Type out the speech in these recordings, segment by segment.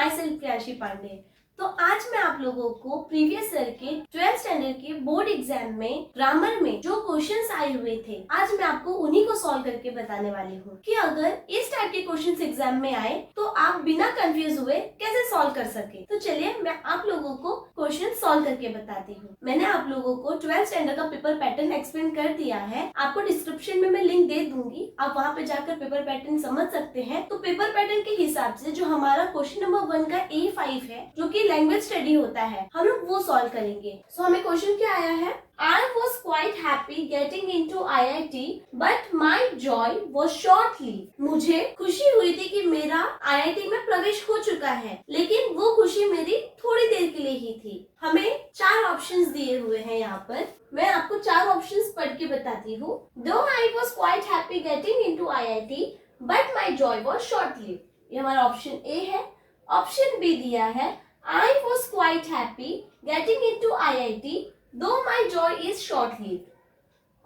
My self Priyanshi Pandey. तो आज मैं आप लोगों को प्रीवियस ईयर के 12th स्टैंडर्ड के बोर्ड एग्जाम में ग्रामर में जो क्वेश्चंस आए हुए थे, आज मैं आपको उन्हीं को सॉल्व करके बताने वाली हूँ कि अगर इस टाइप के क्वेश्चंस एग्जाम में आए तो आप बिना कंफ्यूज हुए कैसे सॉल्व कर सके। तो चलिए मैं आप लोगों को क्वेश्चन सॉल्व करके बताती हूँ। मैंने आप लोगों को 12th स्टैंडर्ड का पेपर पैटर्न एक्सप्लेन कर दिया है, आपको डिस्क्रिप्शन में मैं लिंक दे दूंगी, आप वहाँ पे जाकर पेपर पैटर्न समझ सकते हैं। तो पेपर पैटर्न के हिसाब से जो हमारा क्वेश्चन नंबर 1 का A5 है, जो कि लैंग्वेज स्टडी होता है, हम लोग वो सॉल्व करेंगे। सो हमें क्वेश्चन क्या आया है, I was quite happy getting into IIT, but my joy was short-lived. मुझे खुशी हुई थी कि मेरा IIT में प्रवेश हो चुका है, लेकिन वो खुशी मेरी थोड़ी देर के लिए ही थी। हमें 4 ऑप्शंस दिए हुए हैं यहाँ पर, मैं आपको 4 ऑप्शंस पढ़ के बताती हूँ। Though I was quite happy getting into IIT, but my joy was short-lived. ये हमारा ऑप्शन A है। ऑप्शन B दिया है, I was quite happy getting into IIT, though my joy is short-lived.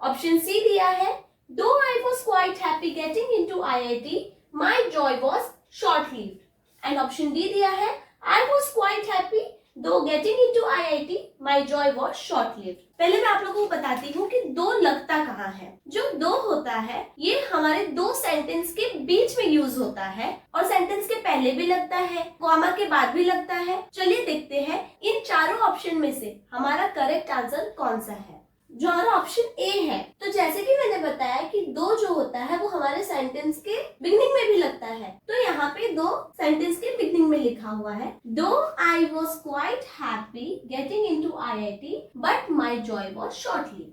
Option C दिया है, though I was quite happy getting into IIT, my joy was short-lived. And option D दिया है, I was quite happy though getting into IIT, my joy was short-lived. पहले मैं आप लोगों को बताती हूँ कि दो लगता कहाँ है। जो दो होता है ये हमारे दो सेंटेंस के बीच में यूज होता है और सेंटेंस के पहले भी लगता है, कॉमा के बाद भी लगता है। चलिए देखते हैं इन चारों ऑप्शन में से हमारा करेक्ट आंसर कौन सा है। जो हमारा ऑप्शन ए है, तो जैसे कि मैंने बताया कि दो जो होता है वो हमारे सेंटेंस के बिगनिंग में भी लगता है, तो यहाँ पे दो सेंटेंस के बिगनिंग में लिखा हुआ है, दो I was quite happy getting into IIT but my Joy was short-lived.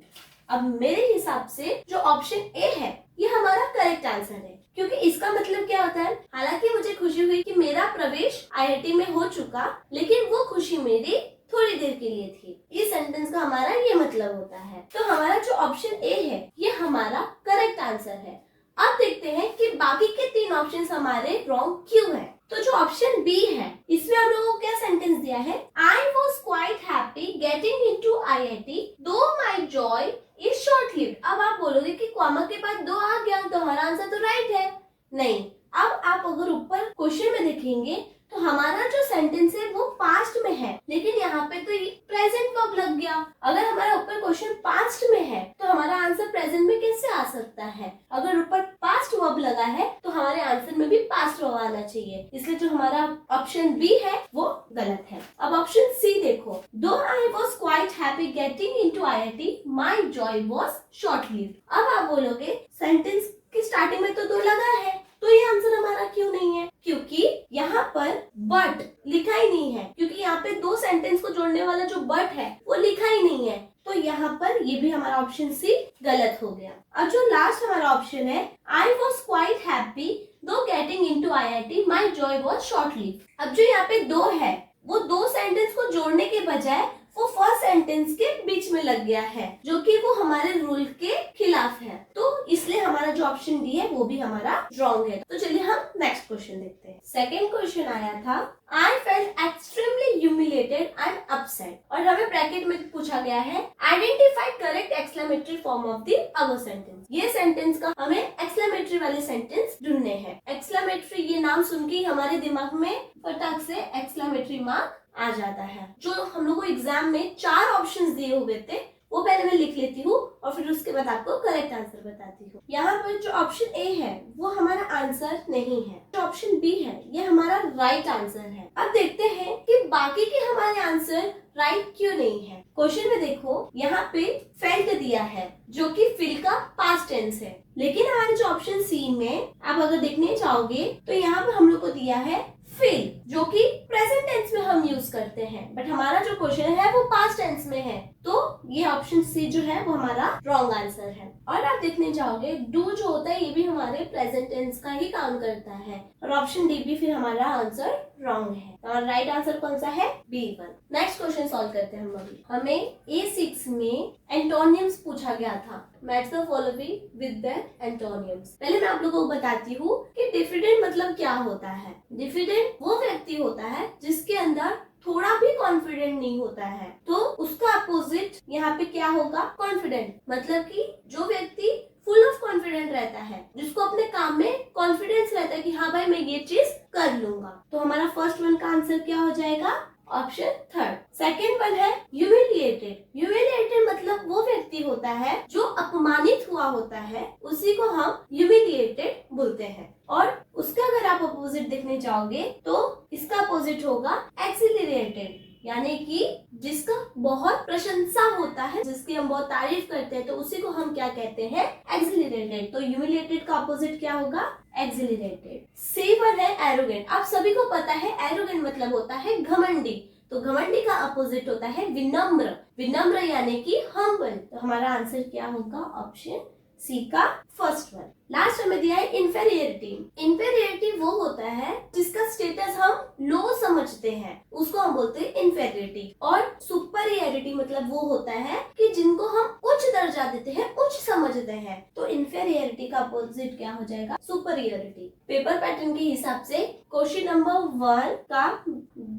अब मेरे हिसाब से जो ऑप्शन ए है ये हमारा करेक्ट आंसर है, क्योंकि इसका मतलब क्या होता है, हालांकि मुझे खुशी हुई कि मेरा प्रवेश IIT में हो चुका, लेकिन वो खुशी मेरी थोड़ी देर के लिए थी। इस सेंटेंस का हमारा ये मतलब होता है। तो हमारा जो ऑप्शन ए है ये हमारा करेक्ट आंसर है। अब देखते हैं कि बाकी के 3 ऑप्शंस हमारे रॉन्ग क्यों हैं। तो जो ऑप्शन बी है इसमें हम लोगों को क्या सेंटेंस दिया है, I was quite happy getting into IIT दो माई जॉय इज शॉर्ट-लिव्ड। अब आप बोलोगे कि कॉमा के बाद दो आ गया तो हमारा आंसर तो राइट है। नहीं, अब आप अगर ऊपर क्वेश्चन में देखेंगे तो हमारा जो सेंटेंस है वो पास्ट में है, लेकिन यहाँ पे तो प्रेजेंट वर्ब लग गया। अगर हमारा ऊपर क्वेश्चन पास्ट में है तो हमारा आंसर प्रेजेंट में कैसे आ सकता है। अगर ऊपर पास्ट वर्ब लगा है तो हमारे आंसर में भी पास्ट वर्ब आना चाहिए, इसलिए जो हमारा ऑप्शन बी है वो गलत है। अब ऑप्शन सी देखो, दो I was quite happy getting into IIT my Joy was short-lived. अब आप बोलोगे सेंटेंस की स्टार्टिंग में तो दो लगा है, तो ये आंसर हमारा क्यों नहीं है, क्योंकि यहाँ पर बट लिखा ही नहीं है, क्योंकि यहाँ पे दो सेंटेंस को जोड़ने वाला जो बट है वो लिखा ही नहीं है, तो यहाँ पर ये भी हमारा ऑप्शन सी गलत हो गया। अब जो लास्ट हमारा ऑप्शन है, आई वॉज क्वाइट हैप्पी दो getting into IIT my Joy was short-lived. अब जो यहाँ पे दो है वो दो सेंटेंस को जोड़ने के बजाय वो फर्स्ट सेंटेंस के बीच में लग गया है, जो कि वो हमारे रूल के खिलाफ है, तो इसलिए हमारा जो ऑप्शन डी है वो भी हमारा रॉन्ग है। तो चलिए हम नेक्स्ट क्वेश्चन देखते हैं। सेकंड क्वेश्चन आया था, I felt extremely humiliated and upset, और हमें ब्रैकेट में पूछा गया है, identify correct exclamatory form of the above sentence. ये सेंटेंस का हमें एक्सक्लेमेटरी वाले सेंटेंस ढूंढने हैं। एक्सक्लेमेटरी ये नाम सुन के हमारे दिमाग में फटाक से एक्सक्लेमेटरी मार्क आ जाता है। जो हम लोग को एग्जाम में 4 ऑप्शंस दिए हुए थे वो पहले मैं लिख लेती हूँ और फिर उसके बाद आपको करेक्ट आंसर बताती हूँ। यहाँ पर जो ऑप्शन ए है वो हमारा आंसर नहीं है, जो ऑप्शन बी है ये हमारा राइट आंसर है। अब देखते हैं कि बाकी के हमारे आंसर राइट क्यों नहीं है। क्वेश्चन में देखो यहाँ पे फेल्ट दिया है जो कि फिल का पास्ट टेंस है, लेकिन हमारे जो ऑप्शन सी में आप अगर देखने चाहोगे तो यहाँ पे हम लोग को दिया है फिल, जो कि प्रेजेंट टेंस में हम यूज करते हैं, बट हमारा जो क्वेश्चन है वो पास्ट टेंस में है, तो ये ऑप्शन सी जो है वो हमारा रॉन्ग आंसर है। और आप देखने जाओगे डू जो होता है ये भी हमारे प्रेजेंट टेंस का ही काम करता है, और ऑप्शन डी भी फिर हमारा आंसर रॉन्ग है। और राइट आंसर कौन सा है, B1। नेक्स्ट क्वेश्चन सॉल्व करते हैं हम अभी। हमें A6 में एंटोनियम्स पूछा गया था, match the following with the एंटोनियम्स। पहले मैं आप लोगों को बताती हूँ कि डिफिडेंट मतलब क्या होता है। डिफिडेंट वो व्यक्ति होता है जिसके अंदर थोड़ा भी कॉन्फिडेंट नहीं होता है, तो उसका अपोजिट यहाँ पे क्या होगा, कॉन्फिडेंट। मतलब कि जो व्यक्ति फुल ऑफ कॉन्फिडेंट रहता है, जिसको अपने काम में कॉन्फिडेंस रहता है कि हाँ भाई मैं ये चीज कर लूंगा। तो हमारा फर्स्ट वन का आंसर क्या हो जाएगा? Option third. सेकेंड वन है ह्यूमिलिएटेड। ह्यूमिलिएटेड मतलब वो व्यक्ति होता है जो अपमानित हुआ होता है, उसी को हम ह्यूमिलिएटेड बोलते हैं। और उसका अगर आप अपोजिट देखने जाओगे तो इसका अपोजिट होगा एक्सिलरेटेड, यानी कि जिसका बहुत प्रशंसा होता है, जिसकी हम बहुत तारीफ करते हैं, तो उसी को हम क्या कहते हैं? एक्सिलरेटेड। तो ह्यूमिलिएटेड का अपोजिट क्या होगा? एक्सिलरेटेड। सी वन है एरोगेंट। आप सभी को पता है एरोगेंट मतलब होता है घमंडी, तो घमंडी का अपोजिट होता है विनम्र। विनम्र यानी कि हम्बल। तो हमारा आंसर क्या होगा? ऑप्शन सी का फर्स्ट वन। लास्ट हमें दिया है इंफेरियरिटी। इंफेरियरिटी वो होता है जिसका स्टेटस हम लो समझते हैं, उसको हम बोलते हैं इंफेरियरिटी। और सुपरियरिटी मतलब वो होता है कि जिनको हम उच्च दर्जा देते हैं, उच्च समझते हैं। तो इंफेरियरिटी का अपोजिट क्या हो जाएगा? सुपरियरिटी। पेपर पैटर्न के हिसाब से क्वेश्चन नंबर 1 का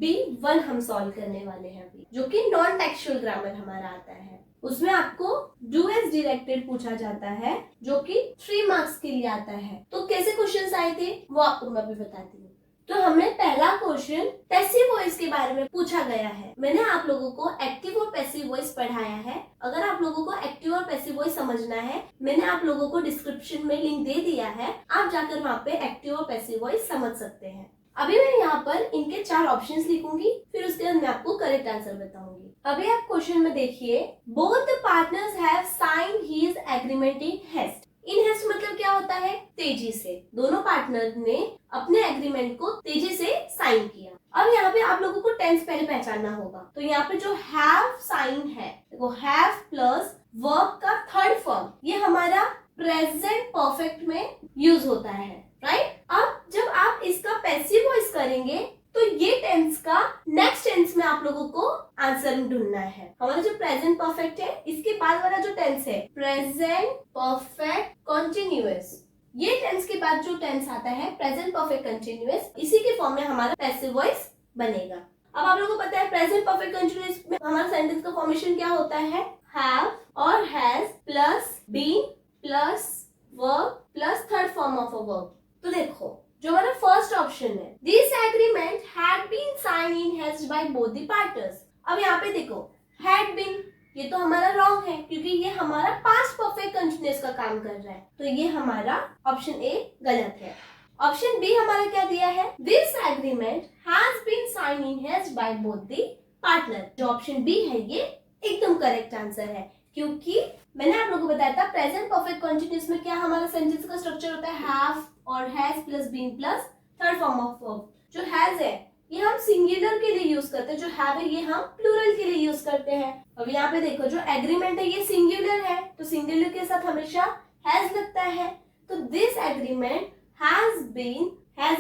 B1 हम सॉल्व करने वाले हैं अभी, जो कि नॉन टेक्सुअल ग्रामर हमारा आता है। उसमें आपको डू एज डायरेक्टेड पूछा जाता है, जो कि 3 मार्क्स के लिए आता है। तो कैसे क्वेश्चंस आए थे वो आपको मैं भी बताती हूँ। तो हमने पहला क्वेश्चन पैसिव वॉइस के बारे में पूछा गया है। मैंने आप लोगों को एक्टिव और पैसिव वॉइस पढ़ाया है। अगर आप लोगों को एक्टिव और पैसिव वॉइस समझना है, मैंने आप लोगों को डिस्क्रिप्शन में लिंक दे दिया है, आप जाकर वहाँ पे एक्टिव और पैसिव वॉइस समझ सकते हैं। अभी मैं यहाँ पर इनके 4 ऑप्शंस लिखूंगी, फिर उसके बाद मैं आपको करेक्ट आंसर बताऊंगी। अभी आप क्वेश्चन में देखिए, both the partners have signed his agreement in haste. In haste मतलब क्या होता है? तेजी से। दोनों पार्टनर ने अपने एग्रीमेंट को तेजी से साइन किया। अब यहाँ पे आप लोगों को टेंस पहले पहचानना होगा। तो यहाँ पे जो हैव साइन है, देखो हैव प्लस वर्ब का थर्ड फॉर्म, ये हमारा प्रेजेंट परफेक्ट में यूज होता है, राइट? अब जब आप इसका पैसिव वॉइस करेंगे तो ये टेंस का नेक्स्ट टेंस में आप लोगों को आंसर ढूंढना है। हमारा जो प्रेजेंट परफेक्ट है, इसके बाद वाला जो टेंस है प्रेजेंट परफेक्ट कंटिन्यूअस, ये टेंस के बाद जो टेंस आता है प्रेजेंट परफेक्ट कंटिन्यूअस, इसी के फॉर्म में हमारा पैसिव वॉइस बनेगा। अब आप लोगों को पता है प्रेजेंट परफेक्ट कंटिन्यूअस में हमारा सेंटेंस का फॉर्मेशन क्या होता है? हैव और has plus been plus verb plus third form of a verb. तो देखो जो हमारा फर्स्ट ऑप्शन है, this agreement had been sign in haste by both the partners. अब यहाँ पे देखो हैड बीन, ये तो हमारा रॉन्ग है क्योंकि ये हमारा पास्ट परफेक्ट कंटिन्यूअस का काम कर रहा है, तो ये हमारा ऑप्शन ए गलत है। ऑप्शन बी हमारा क्या दिया है? This agreement has been sign in haste by both the partner. जो ऑप्शन बी है ये एकदम करेक्ट आंसर है, क्योंकि मैंने आप लोगों को बताया था प्रेजेंट परफेक्ट कंटिन्यूअस में क्या हमारा सेंटेंस का स्ट्रक्चर होता है? हैव और has plus been plus third form of verb. जो हैज है ये हम सिंगुलर के लिए यूज करते हैं, जो हैव है ये हम प्लूरल के लिए यूज करते हैं। अब यहाँ पे देखो जो एग्रीमेंट है ये सिंगुलर है, तो सिंगुलर के साथ हमेशा हैज लगता है। तो दिस एग्रीमेंट हैज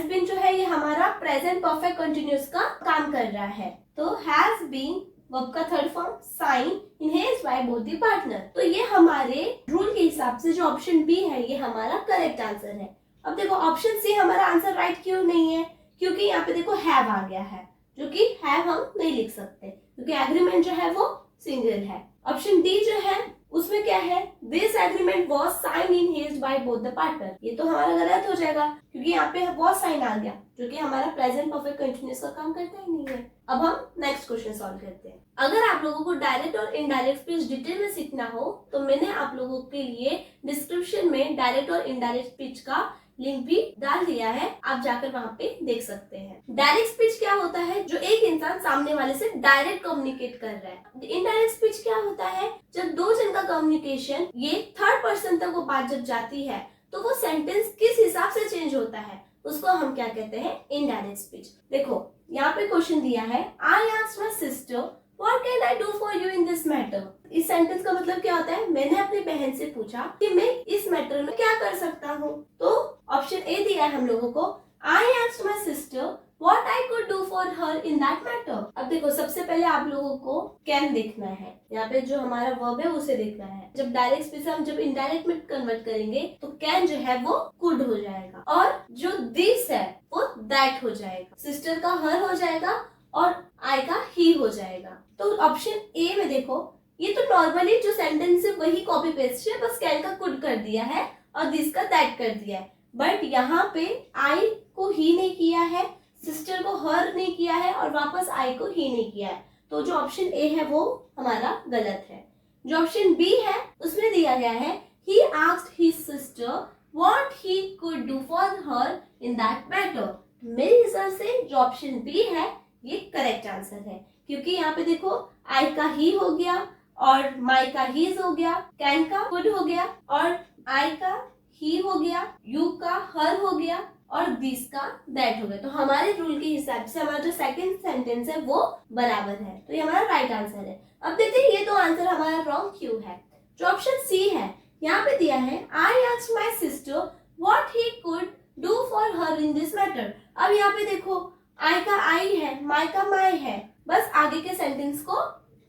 बीन जो है ये हमारा प्रेजेंट परफेक्ट कंटिन्यूअस का काम कर रहा है। तो हैज बीन वर्ब का third form sign in haste by both the partner. तो ये हमारे रूल के हिसाब से जो ऑप्शन बी है ये हमारा करेक्ट आंसर है। अब देखो ऑप्शन सी हमारा आंसर राइट क्यों नहीं है? क्योंकि यहाँ पे देखो हैव आ गया है, जो कि हैव हम नहीं लिख सकते क्योंकि एग्रीमेंट जो है वो सिंगल है। ऑप्शन डी जो है उसमें क्या है? This agreement was sign in haste by both the partner. ये तो हमारा गलत हो जाएगा क्योंकि यहाँ पे वाज साइन आ गया, जो कि हमारा प्रेजेंट परफेक्ट कंटिन्यूअस का काम करता ही नहीं है। अब हम नेक्स्ट क्वेश्चन सॉल्व करते हैं। अगर आप लोगों को डायरेक्ट और इनडायरेक्ट स्पीच डिटेल में सीखना हो तो मैंने आप लोगों के लिए डिस्क्रिप्शन में डायरेक्ट और इनडायरेक्ट स्पीच का लिंक भी डाल दिया है, आप जाकर वहाँ पे देख सकते हैं। डायरेक्ट स्पीच क्या होता है? जो एक इंसान सामने वाले से डायरेक्ट कम्युनिकेट कर रहा है। इनडायरेक्ट स्पीच क्या होता है? जब दो जन का कम्युनिकेशन ये थर्ड पर्सन तक वो बात जब जाती है तो वो सेंटेंस किस हिसाब से चेंज होता है, उसको हम क्या कहते हैं? Indirect speech. देखो यहाँ पे क्वेश्चन दिया है, I asked my sister What can I do for you in this matter? इस सेंटेंस का मतलब क्या होता है? मैंने अपनी बहन से पूछा कि मैं इस मैटर में क्या कर सकता हूँ। तो ऑप्शन ए दिया है हम लोगों को, I asked my sister what I could do for her in that matter। अब देखो सबसे पहले आप लोगों को कैन देखना है, यहाँ पे जो हमारा वर्ब है उसे देखना है। जब डायरेक्ट स्पीच हम जब इनडायरेक्ट में कन्वर्ट करेंगे तो कैन जो है वो कुड हो जाएगा और जो दिस है वो दैट हो जाएगा, सिस्टर का हर हो जाएगा और आई का ही हो जाएगा। तो ऑप्शन ए में देखो ये तो नॉर्मली जो सेंटेंस है वही कॉपी पेस्ट है, बस कैन का कुड कर दिया है और दिस का दैट कर दिया है। बट यहाँ पे आई को ही नहीं किया है, सिस्टर को हर नहीं किया है और वापस आई को ही नहीं किया है। तो जो ऑप्शन ए है वो हमारा गलत है। जो ऑप्शन बी है उसमें दिया गया है he asked his sister what he could do for her in that matter। मेरे हिसाब से जो ऑप्शन बी है ये करेक्ट आंसर है, क्योंकि यहाँ पे देखो आई का ही हो गया और माई का हीज हो गया, कैन का कुड हो गया और आई का ही हो गया, यू का हर हो गया और दिस का दैट हो गया। तो हमारे रूल के हिसाब से हमारा जो सेकंड सेंटेंस है वो बराबर है, तो ये हमारा राइट आंसर है। अब देखते हैं ये दो आंसर हमारा रॉन्ग क्यों है। जो ऑप्शन सी है यहाँ पे दिया है I asked my sister what he could do for her in this matter. अब यहाँ पे देखो आई का आई है, माई का माई है, बस आगे के सेंटेंस को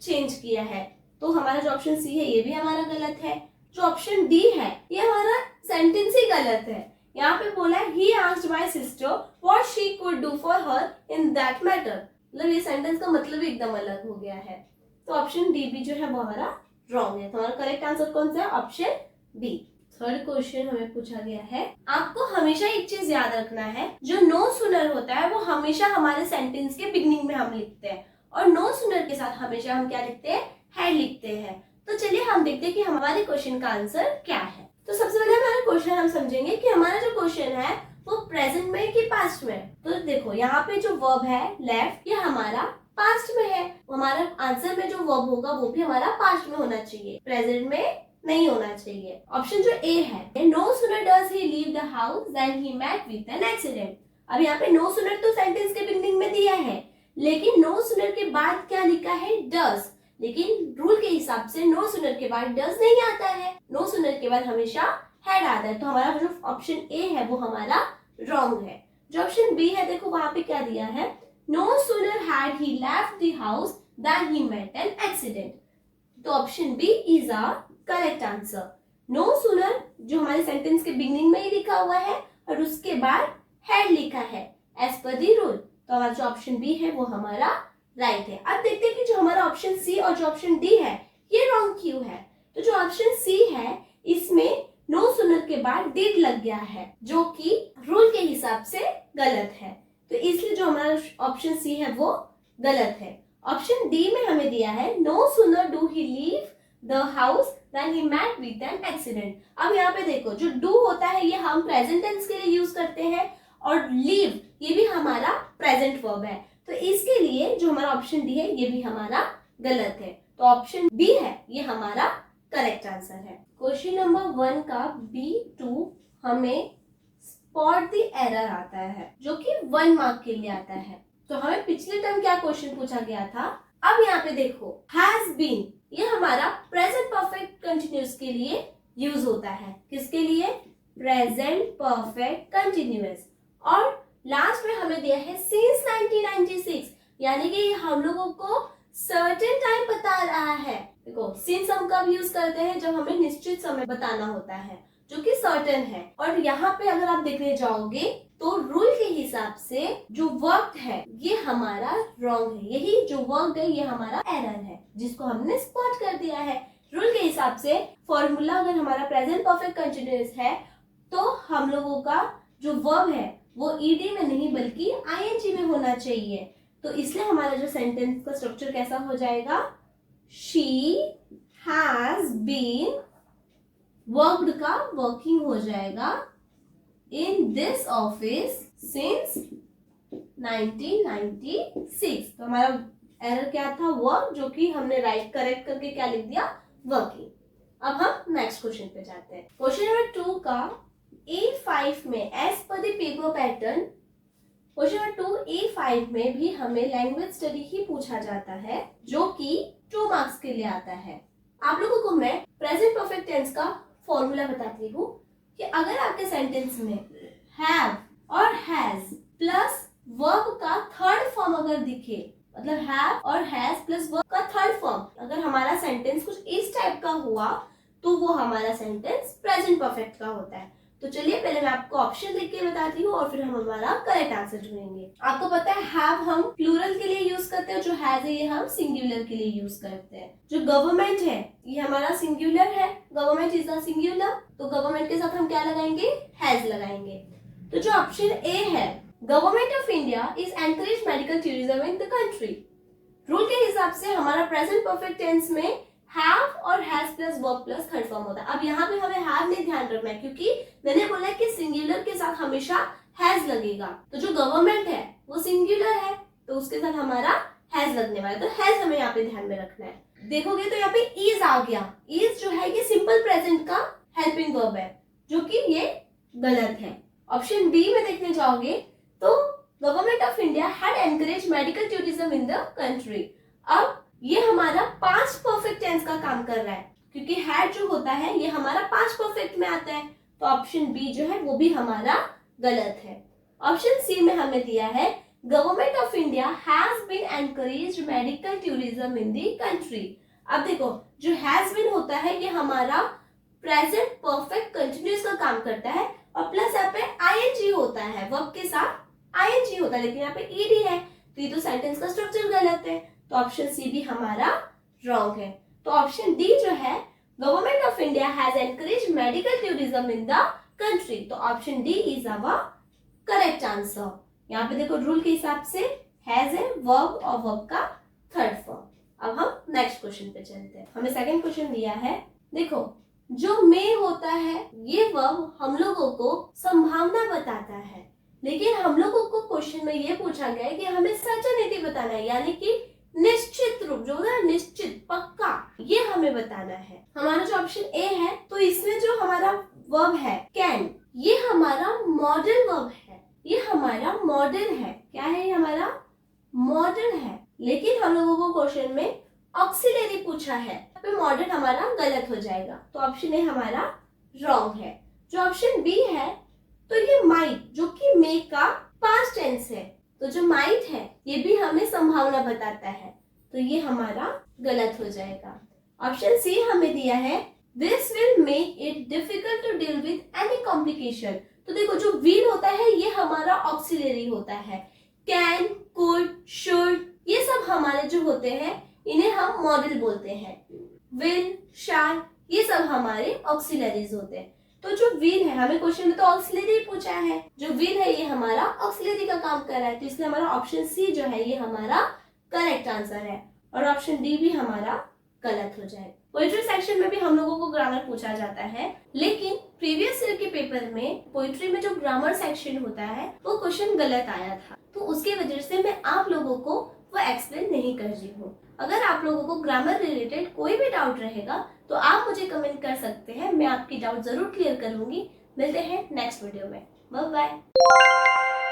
चेंज किया है, तो हमारा जो ऑप्शन सी है ये भी हमारा गलत है। जो ऑप्शन डी है ये हमारा सेंटेंस ही गलत है। यहाँ पे बोला है he asked my sister what she could do for her in that matter, मतलब ये सेंटेंस का मतलब ही एकदम अलग हो गया है। तो ऑप्शन डी भी जो है वो हमारा रॉन्ग है। तो हमारा करेक्ट आंसर कौन सा है? Option B. थर्ड क्वेश्चन हमें पूछा गया है, आपको हमेशा एक चीज याद रखना है, जो नो सुनर होता है वो हमेशा हमारे सेंटेंस के बिगिनिंग में हम लिखते हैं और नो सुनर के साथ हमेशा हम क्या लिखते हैं? हैड लिखते हैं। तो चलिए हम देखते हैं कि हमारे क्वेश्चन का आंसर क्या है। तो सबसे पहले हमारा क्वेश्चन हम समझेंगे कि हमारा जो क्वेश्चन है वो प्रेजेंट में कि पास्ट में। तो देखो यहाँ पे जो वर्ब है लेफ्ट ये हमारा पास्ट में है, हमारा आंसर में जो वर्ब होगा वो भी हमारा पास्ट में होना चाहिए, प्रेजेंट में नहीं होना चाहिए। ऑप्शन जो ए है no sooner does he leave the house then he met with an accident. अब यहाँ पे नो सूनर तो सेंटेंस के बिगिनिंग में दिया है, लेकिन नो सूनर के बाद क्या लिखा है? डज। लेकिन रूल के हिसाब से नो सूनर के बाद डज नहीं आता है, नो सूनर के बाद हमेशा हैड आता है। तो हमारा जो ऑप्शन ए है वो हमारा रॉन्ग है। जो ऑप्शन बी है देखो वहां पे क्या दिया है, no sooner had he left the house then he met an accident. तो option B is a correct answer. No sooner जो हमारे सेंटेंस के बिगिनिंग में ही लिखा हुआ है और उसके बाद हैड लिखा है एज पर द रूल। तो हमारा जो ऑप्शन बी है वो हमारा राइट है। अब देखते हैं कि जो हमारा ऑप्शन सी और जो ऑप्शन डी है ये रॉन्ग क्यों है। तो जो ऑप्शन सी है इसमें नो सुनर के बाद डिड लग गया है, जो कि रूल के हिसाब से गलत है, तो इसलिए जो हमारा ऑप्शन सी है वो गलत है। ऑप्शन डी में हमें दिया है no sooner do he leave the house then he met with an accident. अब यहाँ पे देखो जो डू होता है ये हम प्रेजेंट टेंस के लिए यूज करते हैं और लीव ये भी हमारा प्रेजेंट वर्ब है, तो इसके लिए जो हमारा ऑप्शन डी है ये भी हमारा गलत है। तो ऑप्शन बी है ये हमारा करेक्ट आंसर है। क्वेश्चन नंबर 1 का B2 हमें स्पॉट द एरर आता है, जो कि 1 मार्क के लिए आता है। तो हमें पिछले टर्म क्या क्वेश्चन पूछा गया था, अब यहाँ पे देखो हैज बीन ये हमारा प्रेजेंट परफेक्ट कंटिन्यूअस के लिए यूज होता है। किसके लिए? Present perfect continuous. और लास्ट में हमें दिया है सिंस 1996, यानी कि हम लोगों को सर्टेन टाइम बता रहा है। देखो सिंस हम कब यूज करते हैं? जब हमें निश्चित समय बताना होता है जो कि सर्टेन है। और यहाँ पे अगर आप देखने जाओगे तो रूल के हिसाब से जो वक्त है ये हमारा रॉन्ग है, यही जो वक्त है ये हमारा एरर है जिसको हमने स्पॉट कर दिया है। रूल के हिसाब से फॉर्मूला अगर हमारा प्रेजेंट परफेक्ट कंटिन्यूअस है तो हम लोगों का जो वर्ब है वो ईडी में नहीं बल्कि आईएनजी में होना चाहिए। तो इसलिए हमारा जो सेंटेंस का स्ट्रक्चर कैसा हो जाएगा? शी हैज बीन वर्कड का वर्किंग हो जाएगा इन दिस ऑफिस सिंस 1996। तो हमारा एरर क्या था? वर्क, जो कि हमने राइट करेक्ट करके क्या लिख दिया? वर्किंग। अब हम नेक्स्ट क्वेश्चन पे जाते हैं। क्वेश्चन नंबर 2 का A5 में as per the paper pattern, question number 2 A5 में भी हमें लैंग्वेज स्टडी ही पूछा जाता है, जो कि 2 मार्क्स के लिए आता है। आप लोगों को मैं प्रेजेंट परफेक्ट टेंस का फॉर्मूला बताती हूँ कि अगर आपके सेंटेंस में हैव और हैज प्लस वर्ब का थर्ड फॉर्म अगर दिखे, मतलब हैव और हैज प्लस वर्ब का थर्ड फॉर्म, अगर हमारा सेंटेंस कुछ इस टाइप का हुआ तो वो हमारा सेंटेंस प्रेजेंट परफेक्ट का होता है। तो चलिए पहले मैं आपको ऑप्शन लिख के बताती हूँ और फिर हम हमारा करेक्ट आंसर ढूंढेंगे। आपको पता है हैव हम प्लूरल के लिए यूज करते हैं, जो हैज है ये हम सिंगुलर के लिए यूज करते हैं। जो गवर्नमेंट है ये हमारा सिंगुलर है, गवर्नमेंट इज द सिंगुलर, तो गवर्नमेंट के साथ हम क्या लगाएंगे, हैज लगाएंगे। तो जो ऑप्शन ए है, government of India is encourage medical tourism in the country, rule के हिसाब से हमारा प्रेजेंट परफेक्ट टेंस में हैव और has plus verb plus third form होता है। अब यहाँ पे हमें हैव नहीं ध्यान रखना है, क्योंकि मैंने बोला है कि सिंगुलर के साथ हमेशा हैज लगेगा। तो जो गवर्नमेंट है वो सिंगुलर है, तो उसके साथ हमारा हैज लगने वाला है, तो हैज हमें यहाँ पे ध्यान में रखना है। देखोगे तो यहाँ पे इज आ गया, इज जो है ये सिंपल प्रेजेंट का हेल्पिंग वर्ब है, जो कि ये गलत है। ऑप्शन बी में देखने जाओगे तो government of India had encourage medical tourism in the country. अब ये हमारा पास्ट परफेक्ट टेंस का काम कर रहा है, क्योंकि हैड जो होता है ये हमारा पास्ट परफेक्ट में आता है, तो ऑप्शन बी जो है वो भी हमारा गलत है। ऑप्शन सी में हमें दिया है government of India has been encouraged medical tourism in the country. अब देखो जो हैज बीन होता है ये हमारा प्रेजेंट परफेक्ट कंटिन्यूअस का काम करता है, और प्लस यहाँ पे आईएनजी होता है, वर्ब के साथ आईएनजी होता है, लेकिन यहाँ पे ईडी है, तो ये तो सेंटेंस का स्ट्रक्चर गलत है, तो ऑप्शन सी भी हमारा रॉन्ग है। तो ऑप्शन डी जो है government of India has encourage medical tourism in the country, तो option D is our correct answer. यहाँ पे देखो रूल के हिसाब से हैज है वर्ब और वर्ब का थर्ड फॉर्म। अब हम नेक्स्ट क्वेश्चन पे चलते हैं। हमें सेकंड क्वेश्चन दिया है, देखो जो मे होता है ये वर्ब हम लोगों को संभावना बताता है, लेकिन हम लोगों को क्वेश्चन में ये पूछा गया है कि हमें सर्टेनिटी बताना है, यानी कि निश्चित रूप, जो है निश्चित पक्का, ये हमें बताना है। हमारा जो ऑप्शन ए है, तो इसमें जो हमारा वर्ब है कैन, ये हमारा मॉडल वर्ब है, ये हमारा मॉडल है। क्या है, ये हमारा मॉडल है, लेकिन हम लोगों को क्वेश्चन में ऑक्सिलरी पूछा है, तो मॉडल हमारा गलत हो जाएगा, तो ऑप्शन ए हमारा रॉन्ग है। जो ऑप्शन बी है, तो ये माइट जो कि मे का पास्ट टेंस है, तो जो माइट है ये भी हमें संभावना बताता है, तो ये हमारा गलत हो जाएगा। ऑप्शन सी हमें दिया है this will make it difficult to deal with any complication. तो देखो जो विल होता है ये हमारा ऑक्सिलरी होता है, कैन, कुड, शुड, ये सब हमारे जो होते हैं इन्हें हम मॉडल बोलते हैं। विल, शैल, ये सब हमारे ऑक्सिलरीज होते हैं। तो जो विल है, हमें क्वेश्चन में तो ऑक्सिलरी पूछा है, जो विल है ये हमारा ऑक्सिलरी का काम कर रहा है, तो इसलिए हमारा ऑप्शन सी जो है ये हमारा करेक्ट आंसर है, और ऑप्शन डी भी हमारा गलत हो जाएगा। पोइट्री सेक्शन में भी हम लोगों को ग्रामर पूछा जाता है, लेकिन प्रीवियस ईयर के पेपर में पोइट्री में जो ग्रामर सेक्शन होता है वो क्वेश्चन गलत आया था, तो उसकी वजह से मैं आप लोगों को वो एक्सप्लेन नहीं कर रही हूँ। अगर आप लोगों को ग्रामर रिलेटेड कोई भी डाउट रहेगा तो आप मुझे कमेंट कर सकते हैं, मैं आपकी डाउट जरूर क्लियर करूंगी। मिलते हैं नेक्स्ट वीडियो में, बाय बाय।